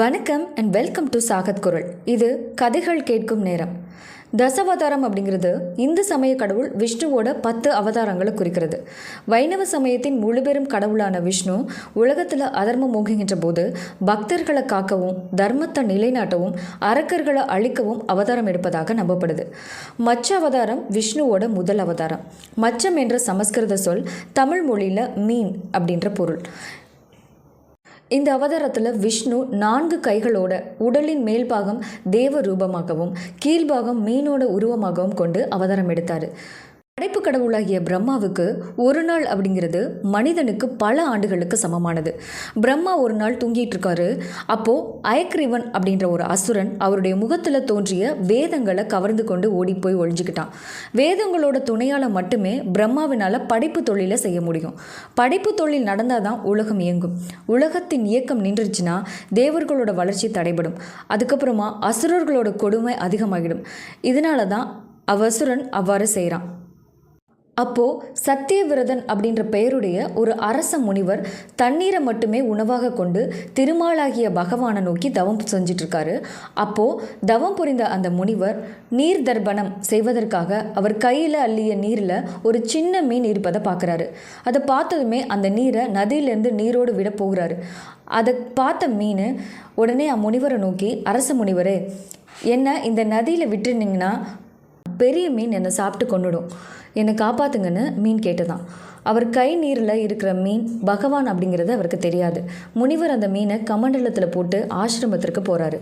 வணக்கம் and welcome to Sakat குரல். இது கதைகள் கேட்கும் நேரம். தசாவதாரம் அப்படிங்கிறது இந்து சமய கடவுள் விஷ்ணுவோட 10 அவதாரங்களை குறிக்கிறது. வைணவ சமயத்தின் முழுபெரும் கடவுளான விஷ்ணு உலகத்தில் அதர்மம் மூங்குகின்ற போது பக்தர்களை காக்கவும் தர்மத்தை நிலைநாட்டவும் அரக்கர்களை அழிக்கவும் அவதாரம் எடுப்பதாக நம்பப்படுது. மச்ச அவதாரம் விஷ்ணுவோட முதல் அவதாரம். மச்சம் என்ற சமஸ்கிருத சொல் தமிழ் மொழியில் மீன் அப்படின்ற பொருள். இந்த அவதாரத்தில் விஷ்ணு 4 கைகளோட உடலின் மேல் பாகம் தேவ ரூபமாகவும் கீழ்பாகம் மீனோட உருவமாகவும் கொண்டு அவதாரம் எடுத்தார். படைப்பு கடவுளாகிய பிரம்மாவுக்கு ஒரு நாள் அப்படிங்கிறது மனிதனுக்கு பல ஆண்டுகளுக்கு சமமானது. பிரம்மா ஒரு நாள் தூங்கிட்டு இருக்காரு. அப்போது அயக்ரீவன் அப்படின்ற ஒரு அசுரன் அவருடைய முகத்தில் தோன்றிய வேதங்களை கவர்ந்து கொண்டு ஓடி போய் ஒழிஞ்சுக்கிட்டான். வேதங்களோட துணையால் மட்டுமே பிரம்மாவினால் படைப்பு தொழிலை செய்ய முடியும். படைப்பு தொழில் நடந்தால் தான் உலகம் இயங்கும். உலகத்தின் இயக்கம் நின்றுச்சுன்னா தேவர்களோட வளர்ச்சி தடைபடும். அதுக்கப்புறமா அசுரர்களோட கொடுமை அதிகமாகிடும். இதனால தான் அசுரன் அவ்வாறு செய்கிறான். அப்போது சத்தியவிரதன் அப்படின்ற பெயருடைய ஒரு அரச முனிவர் தண்ணீரை மட்டுமே உணவாக கொண்டு திருமாலாகிய பகவானை நோக்கி தவம் செஞ்சிட்ருக்காரு. அப்போது தவம் புரிந்த அந்த முனிவர் நீர் தர்ப்பணம் செய்வதற்காக அவர் கையில் அள்ளிய நீரில் ஒரு சின்ன மீன் இருப்பதை பார்க்குறாரு. அதை பார்த்ததுமே அந்த நீரை நதியிலேருந்து நீரோடு விட போகிறாரு. அதை பார்த்த மீன் உடனே அம்முனிவரை நோக்கி, அரச முனிவரே, என்ன இந்த நதியில் விட்டுருந்தீங்கன்னா பெரிய மீன் என்னை சாப்பிட்டு கொண்டுடும், என்னை காப்பாற்றுங்கன்னு மீன் கேட்டதான். அவர் கை நீரில் இருக்கிற மீன் பகவான் அப்படிங்கிறது அவருக்கு தெரியாது. முனிவர் அந்த மீனை கமண்டலத்தில் போட்டு ஆசிரமத்திற்கு போகிறாரு.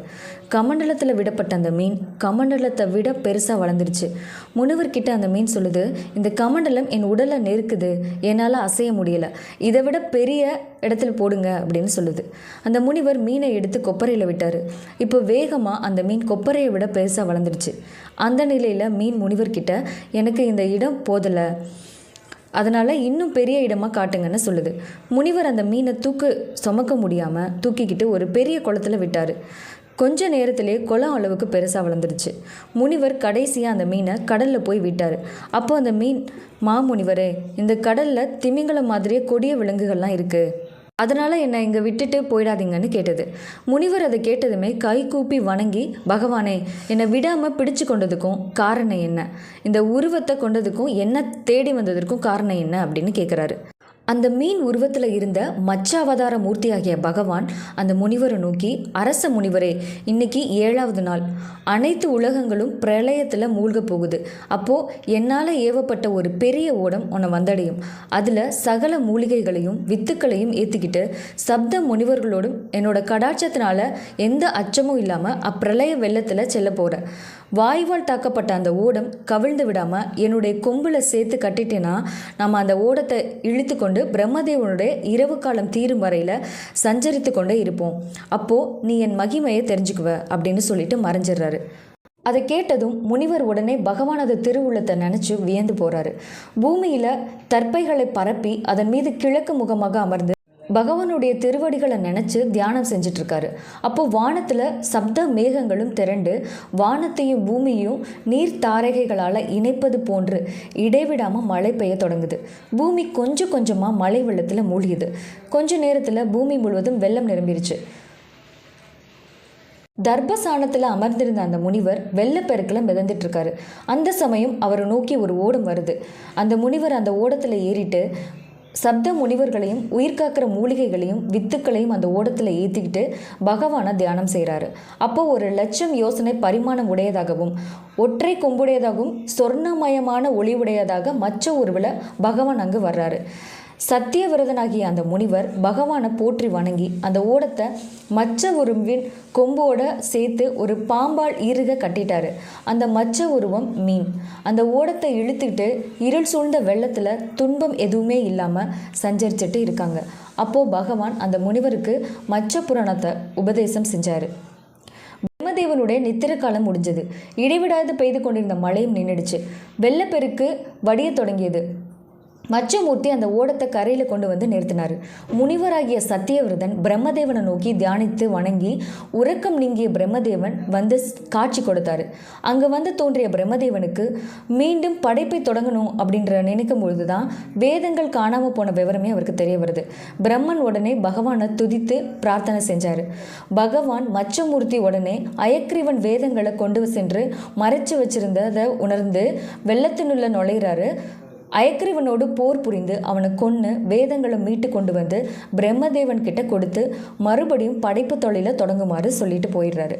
கமண்டலத்தில் விடப்பட்ட அந்த மீன் கமண்டலத்தை விட பெருசாக வளர்ந்துருச்சு. முனிவர்கிட்ட அந்த மீன் சொல்லுது, இந்த கமண்டலம் என் உடலை நெருக்குது, என்னால் அசைய முடியலை, இதை விட பெரிய இடத்துல போடுங்க அப்படின்னு சொல்லுது. அந்த முனிவர் மீனை எடுத்து கொப்பரையில் விட்டார். இப்போ வேகமாக அந்த மீன் கொப்பரையை விட பெருசாக வளர்ந்துருச்சு. அந்த நிலையில் மீன் முனிவர்கிட்ட, எனக்கு இந்த இடம் போதலை, அதனால் இன்னும் பெரிய இடமாக காட்டுங்கன்னு சொல்லுது. முனிவர் அந்த மீனை சுமக்க முடியாமல் தூக்கிக்கிட்டு ஒரு பெரிய குளத்தில் விட்டார். கொஞ்ச நேரத்திலே குளம் அளவுக்கு பெருசாக வளர்ந்துருச்சு. முனிவர் கடைசியாக அந்த மீனை கடலில் போய் விட்டார். அப்போ அந்த மீன், மாமுனிவரே, இந்த கடலில் திமிங்கலம் மாதிரியே கொடிய விலங்குகள்லாம் இருக்குது, அதனால் என்னை இங்கே விட்டுட்டு போயிடாதீங்கன்னு கேட்டது. முனிவர் அதை கேட்டதுமே கை கூப்பி வணங்கி, பகவானே, என்னை விடாமல் பிடிச்சு கொண்டதுக்கும் காரணம் என்ன, இந்த உருவத்தை கொண்டதுக்கும் என்ன தேடி வந்ததற்கும் காரணம் என்ன அப்படின்னு கேட்குறாரு. அந்த மீன் உருவத்தில் இருந்த மச்ச அவதார மூர்த்தியாகிய பகவான் அந்த முனிவரை நோக்கி, அரச முனிவரே, இன்னைக்கு 7வது நாள், அனைத்து உலகங்களும் பிரளயத்தில் மூழ்க போகுது. அப்போது என்னால் ஏவப்பட்ட ஒரு பெரிய ஓடம் உன்னை வந்தடையும். அதில் சகல மூலிகைகளையும் வித்துக்களையும் ஏற்றிக்கிட்டு சப்த முனிவர்களோடும் என்னோட கடாட்சத்தினால எந்த அச்சமும் இல்லாமல் அப்பிரளய வெள்ளத்தில் செல்ல போகிற. வாயுவால் தாக்கப்பட்ட அந்த ஓடம் கவிழ்ந்து விடாமல் என்னுடைய கொம்பில் சேர்த்து கட்டிட்டேன்னா நம்ம அந்த ஓடத்தை இழுத்து கொண்டு பிரம்மதேவனுடைய இரவு காலம் தீரும் வரையில் சஞ்சரித்து கொண்டே இருப்போம். அப்போது நீ என் மகிமையை தெரிஞ்சுக்குவ அப்படின்னு சொல்லிட்டு மறைஞ்சிடுறாரு. அதை கேட்டதும் முனிவர் உடனே பகவானது திருவுள்ளத்தை நினச்சி வியந்து போகிறாரு. பூமியில் தற்பைகளை பரப்பி அதன் மீது கிழக்கு முகமாக அமர்ந்து பகவானுடைய திருவடிகளை நினச்சி தியானம் செஞ்சிட்ருக்காரு. அப்போது வானத்தில் சப்த மேகங்களும் திரண்டு வானத்தையும் பூமியையும் நீர் தாரகைகளால் இணைப்பது போன்று இடைவிடாமல் மழை பெய்ய தொடங்குது. பூமி கொஞ்சம் கொஞ்சமாக மழை வெள்ளத்தில் மூழ்கியது. கொஞ்ச நேரத்தில் பூமி முழுவதும் வெள்ளம் நிரம்பிருச்சு. தர்பசானத்தில் அமர்ந்திருந்த அந்த முனிவர் வெள்ளப்பெருக்கில் மிதந்துட்டுருக்காரு. அந்த சமயம் அவரை நோக்கி ஒரு ஓடம் வருது. அந்த முனிவர் அந்த ஓடத்தில் ஏறிட்டு சப்த முனிவர்களையும் உயிர்காக்கிற மூலிகைகளையும் வித்துக்களையும் அந்த ஓடத்தில் ஏற்றிக்கிட்டு பகவானை தியானம் செய்கிறாரு. அப்போ ஒரு 1,00,000 யோசனை பரிமாணம் உடையதாகவும் ஒற்றை கொம்புடையதாகவும் சொர்ணமயமான ஒளி உடையதாக மச்ச உருவில் பகவான் அங்கு வர்றாரு. சத்தியவிரதனாகிய அந்த முனிவர் பகவானை போற்றி வணங்கி அந்த ஓடத்தை மச்ச உருவின் கொம்போட சேர்த்து ஒரு பாம்பால் ஈருக கட்டிட்டாரு. அந்த மச்ச உருவம் மீன். அந்த ஓடத்தை இழுத்துக்கிட்டு இருள் சூழ்ந்த வெள்ளத்தில் துன்பம் எதுவுமே இல்லாமல் சஞ்சரிச்சுட்டு இருக்காங்க. அப்போது பகவான் அந்த முனிவருக்கு மச்ச புராணத்தை உபதேசம் செஞ்சார். பிரம்மதேவனுடைய நித்திர காலம் முடிஞ்சது. இடைவிடாது பெய்து கொண்டிருந்த மழையும் நின்றுடுச்சு. வெள்ளப்பெருக்கு வடிய தொடங்கியது. மச்சமூர்த்தி அந்த ஓடத்தை கரையில் கொண்டு வந்து நிறுத்தினார். முனிவராகிய சத்தியவிரதன் பிரம்மதேவனை நோக்கி தியானித்து வணங்கி உறக்கம் நீங்கிய பிரம்மதேவன் வந்து காட்சி கொடுத்தாரு. அங்கே வந்து தோன்றிய பிரம்மதேவனுக்கு மீண்டும் படைப்பை தொடங்கணும் அப்படின்ற நினைக்கும் பொழுது தான் வேதங்கள் காணாமல் போன விவரமே அவருக்கு தெரிய வருது. பிரம்மன் உடனே பகவானை துதித்து பிரார்த்தனை செஞ்சார். பகவான் மச்சமூர்த்தி உடனே அயக்ரீவன் வேதங்களை கொண்டு சென்று மறைச்சு வச்சிருந்ததை உணர்ந்து வெள்ளத்தினுள்ள நுழைகிறாரு. அயக்ரீவனோடு போர் புரிந்து அவனை கொன்று வேதங்களை மீட்டு கொண்டு வந்து பிரம்மதேவன் கிட்ட கொடுத்து மறுபடியும் படைப்பு தொழிலை தொடங்குமாறு சொல்லிட்டு போயிடுறாரு.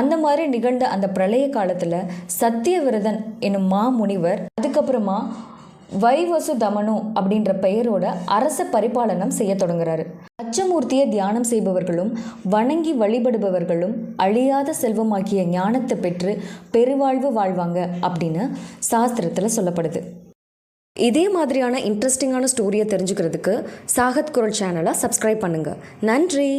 அந்த மாதிரி நிகழ்ந்த அந்த பிரளய காலத்தில் சத்தியவிரதன் என்னும் மாமுனிவர் அதுக்கப்புறமா வைவசுதமனு அப்படின்ற பெயரோட அரச பரிபாலனம் செய்ய தொடங்குறாரு. மச்சமூர்த்தியை தியானம் செய்பவர்களும் வணங்கி வழிபடுபவர்களும் அழியாத செல்வமாக்கிய ஞானத்தை பெற்று பெருவாழ்வு வாழ்வாங்க அப்படின்னு சாஸ்திரத்தில் சொல்லப்படுது. இதே மாதிரியான இன்ட்ரெஸ்டிங்கான ஸ்டோரியை தெரிஞ்சுக்கிறதுக்கு சாகத் குரல் சேனலை சப்ஸ்கிரைப் பண்ணுங்கள். நன்றி.